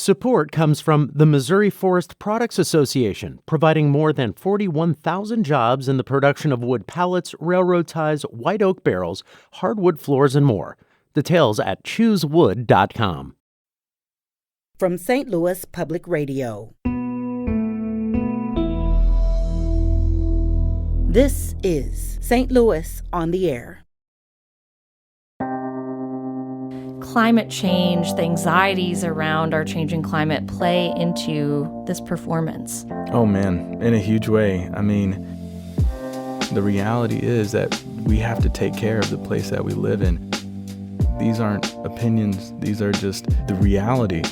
Support comes from the Missouri Forest Products Association, providing more than 41,000 jobs in the production of wood pallets, railroad ties, white oak barrels, hardwood floors, and more. Details at choosewood.com. From St. Louis Public Radio. This is St. Louis on the Air. Climate change, the anxieties around our changing climate play into this performance. Oh man, in a huge way. I mean, the reality is that we have to take care of the place that we live in. These aren't opinions, these are just the reality.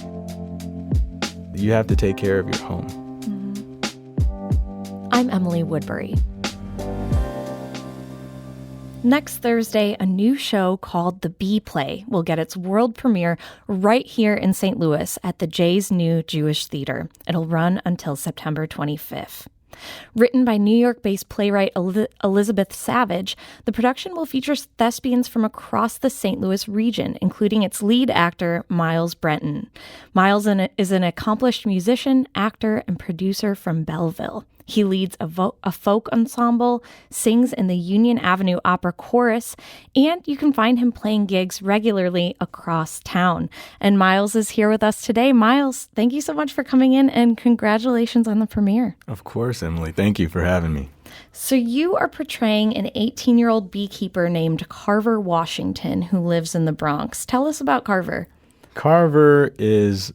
You have to take care of your home. Mm-hmm. I'm Emily Woodbury. Next Thursday, a new show called The Bee Play will get its world premiere right here in St. Louis at the Jay's New Jewish Theater. It'll run until September 25th. Written by New York-based playwright Elizabeth Savage, the production will feature thespians from across the St. Louis region, including its lead actor, Miles Brenton. Miles is an accomplished musician, actor, and producer from Belleville. He leads a folk ensemble, sings in the Union Avenue Opera Chorus, and you can find him playing gigs regularly across town. And Miles is here with us today. Miles, thank you so much for coming in, and congratulations on the premiere. Of course, Emily. Thank you for having me. So you are portraying an 18-year-old beekeeper named Carver Washington who lives in the Bronx. Tell us about Carver. Carver is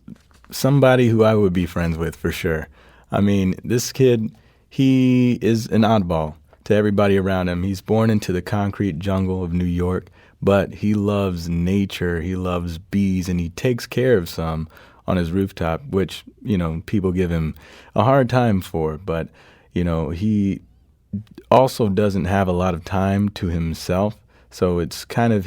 somebody who I would be friends with for sure. I mean, this kid, he is an oddball to everybody around him. He's born into the concrete jungle of New York, but he loves nature, he loves bees, and he takes care of some on his rooftop, which, people give him a hard time for. But, he also doesn't have a lot of time to himself, so it's kind of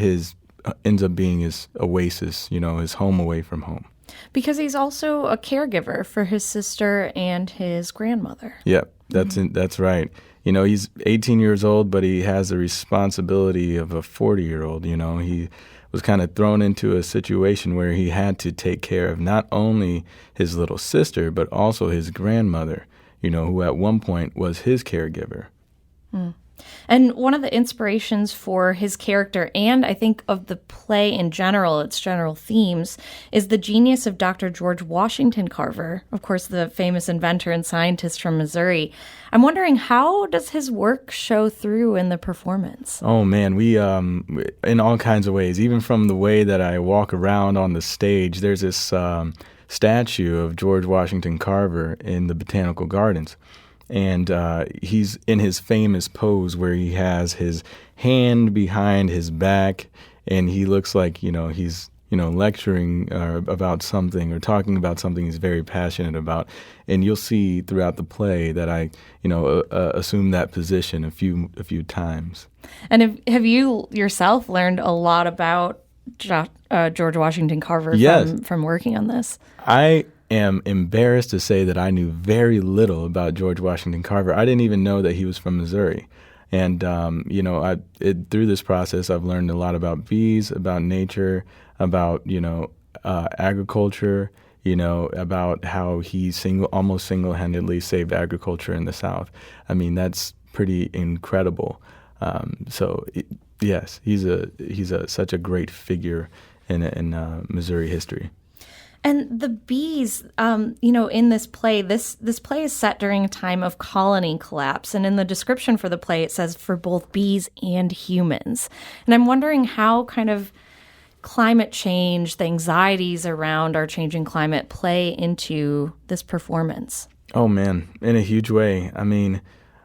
ends up being his oasis, his home away from home. Because he's also a caregiver for his sister and his grandmother. Yep, that's right. He's 18 years old, but he has the responsibility of a 40-year-old. He was kind of thrown into a situation where he had to take care of not only his little sister, but also his grandmother, who at one point was his caregiver. Mm. And one of the inspirations for his character, and I think of the play in general, its general themes, is the genius of Dr. George Washington Carver, of course, the famous inventor and scientist from Missouri. I'm wondering, how does his work show through in the performance? Oh, man, we, in all kinds of ways, even from the way that I walk around on the stage, there's this statue of George Washington Carver in the Botanical Gardens. And he's in his famous pose where he has his hand behind his back, and he looks like, he's, lecturing about something or talking about something he's very passionate about. And you'll see throughout the play that I, assume that position a few times. And have you yourself learned a lot about George Washington Carver from working on this? I am embarrassed to say that I knew very little about George Washington Carver. I didn't even know that he was from Missouri. And, through this process, I've learned a lot about bees, about nature, about, agriculture, about how he almost single-handedly saved agriculture in the South. I mean, that's pretty incredible. Yes, he's such a great figure in Missouri history. And the bees, in this play is set during a time of colony collapse. And in the description for the play, it says for both bees and humans. And I'm wondering how kind of climate change, the anxieties around our changing climate play into this performance. Oh, man, in a huge way. I mean,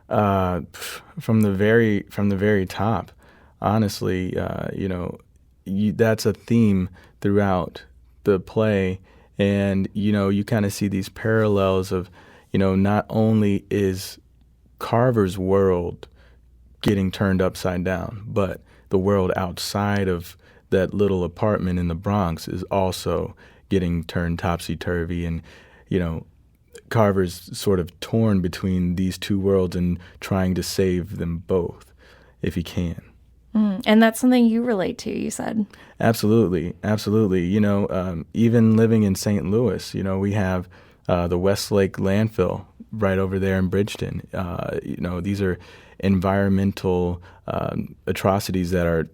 from the very top, honestly, that's a theme throughout the play. And, you kind of see these parallels of, not only is Carver's world getting turned upside down, but the world outside of that little apartment in the Bronx is also getting turned topsy-turvy. And, Carver's sort of torn between these two worlds and trying to save them both if he can. And that's something you relate to, you said. Absolutely. Absolutely. Even living in St. Louis, we have the Westlake landfill right over there in Bridgeton. These are environmental atrocities that are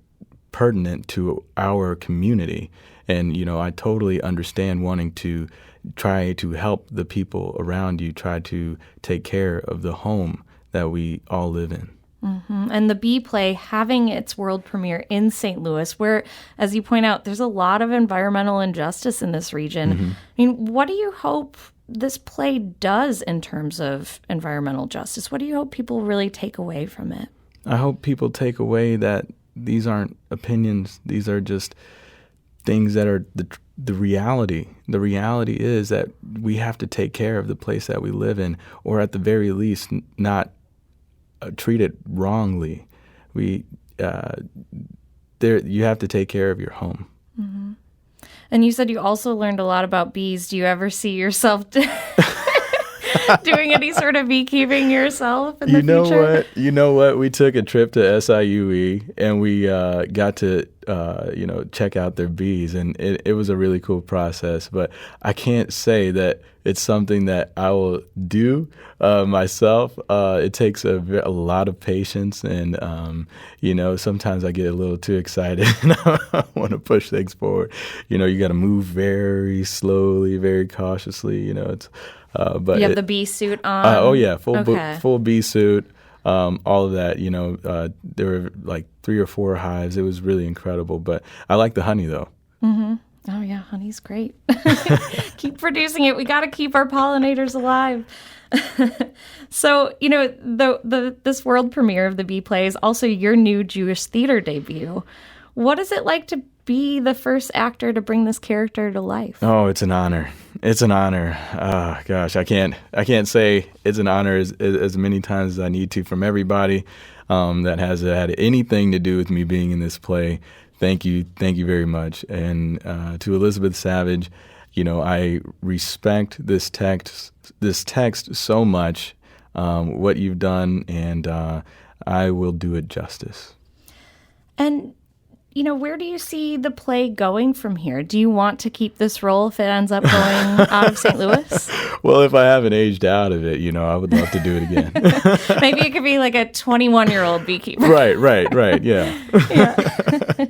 pertinent to our community. And, I totally understand wanting to try to help the people around you, try to take care of the home that we all live in. And the Bee Play having its world premiere in St. Louis, where, as you point out, there's a lot of environmental injustice in this region. I mean, what do you hope this play does in terms of environmental justice? What do you hope people really take away from it? I hope people take away that these aren't opinions. These are just things that are the reality. The reality is that we have to take care of the place that we live in, or at the very least, not treat it wrongly. You have to take care of your home. And you said you also learned a lot about bees. Do you ever see yourself doing any sort of beekeeping yourself in the future? You know what? We took a trip to SIUE and we got to check out their bees, and it was a really cool process. But I can't say that it's something that I will do myself. It takes a lot of patience, and sometimes I get a little too excited and I want to push things forward. You got to move very slowly, very cautiously. But you have the bee suit on? Full bee suit. All of that, there were like 3 or 4 hives. It was really incredible. But I like the honey, though. Oh, yeah, honey's great. Keep producing it. We got to keep our pollinators alive. So, this world premiere of the Bee Play is also your new Jewish theater debut. What is it like to be the first actor to bring this character to life? Oh, it's an honor. It's an honor. Oh, gosh, I can't say it's an honor as many times as I need to from everybody that has had anything to do with me being in this play. Thank you very much. And to Elizabeth Savage, I respect this text so much, what you've done, and I will do it justice. And where do you see the play going from here? Do you want to keep this role if it ends up going out of St. Louis? Well, if I haven't aged out of it, I would love to do it again. Maybe it could be like a 21-year-old beekeeper. Right, yeah. Yeah.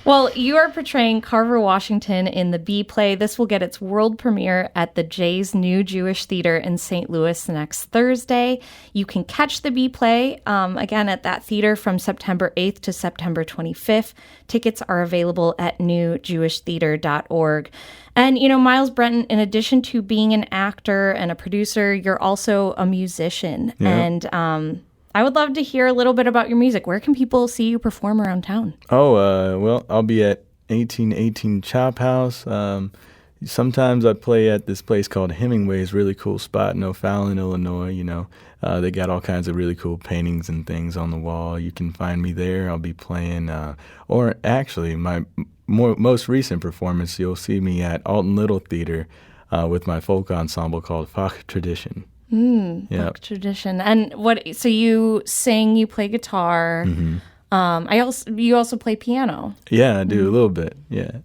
Well, you are portraying Carver Washington in the Bee Play. This will get its world premiere at the Jay's New Jewish Theater in St. Louis next Thursday. You can catch the Bee Play, again, at that theater from September 8th to September 25th. Tickets are available at newjewishtheater.org. And, Miles Brenton, in addition to being an actor and a producer, you're also a musician. Yeah. And I would love to hear a little bit about your music. Where can people see you perform around town? Well, I'll be at 1818 Chop House. Sometimes I play at this place called Hemingway's, really cool spot in O'Fallon, Illinois. They got all kinds of really cool paintings and things on the wall. You can find me there. I'll be playing, or actually, my most recent performance, you'll see me at Alton Little Theater with my folk ensemble called Fach Tradition. Folk tradition. And so you sing, you play guitar. You also play piano. Yeah, I do a little bit. Yeah.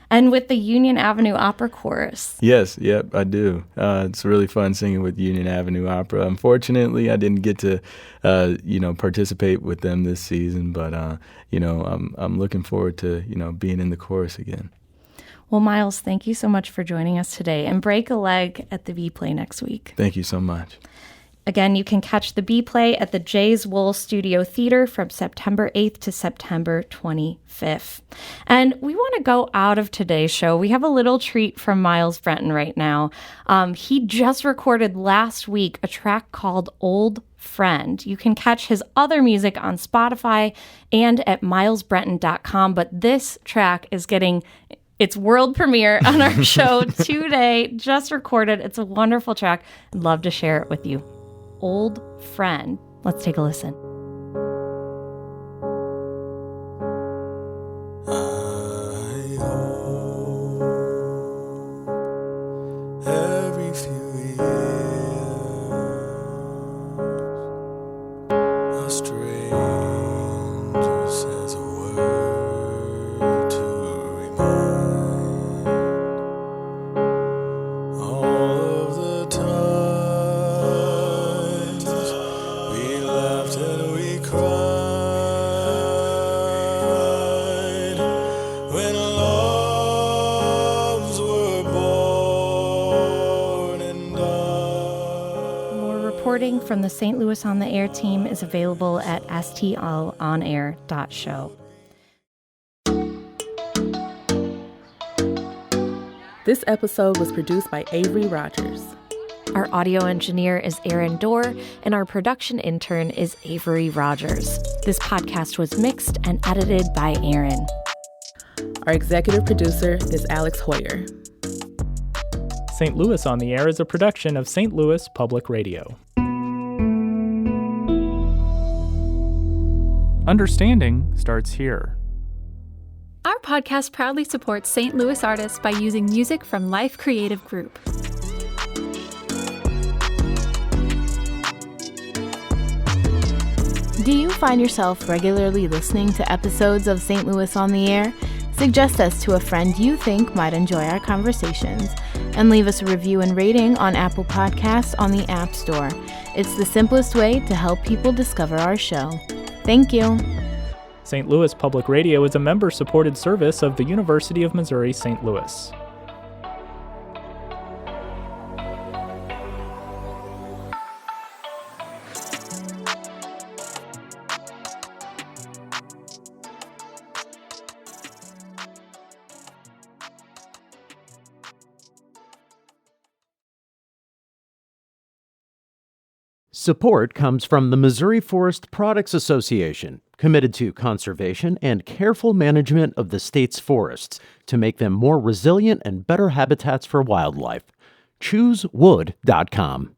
And with the Union Avenue Opera Chorus. Yep, I do. It's really fun singing with Union Avenue Opera. Unfortunately, I didn't get to, participate with them this season, but I'm looking forward to, being in the chorus again. Well, Miles, thank you so much for joining us today, and break a leg at the Bee Play next week. Thank you so much. Again, you can catch the Bee Play at the Jay's Wool Studio Theater from September 8th to September 25th. And we want to go out of today's show. We have a little treat from Miles Brenton right now. He just recorded last week a track called Old Friend. You can catch his other music on Spotify and at milesbrenton.com, but this track is getting its world premiere on our show today, just recorded. It's a wonderful track. I'd love to share it with you. Old Friend. Let's take a listen. I hope every few years a strange reporting from the St. Louis on the Air team is available at stlonair.show. This episode was produced by Avery Rogers. Our audio engineer is Aaron Dorr, and our production intern is Avery Rogers. This podcast was mixed and edited by Aaron. Our executive producer is Alex Hoyer. St. Louis on the Air is a production of St. Louis Public Radio. Understanding starts here. Our podcast proudly supports St. Louis artists by using music from Life Creative Group. Do you find yourself regularly listening to episodes of St. Louis on the Air? Suggest us to a friend you think might enjoy our conversations, and leave us a review and rating on Apple Podcasts on the App Store. It's the simplest way to help people discover our show. Thank you. St. Louis Public Radio is a member-supported service of the University of Missouri St. Louis. Support comes from the Missouri Forest Products Association, committed to conservation and careful management of the state's forests to make them more resilient and better habitats for wildlife. ChooseWood.com.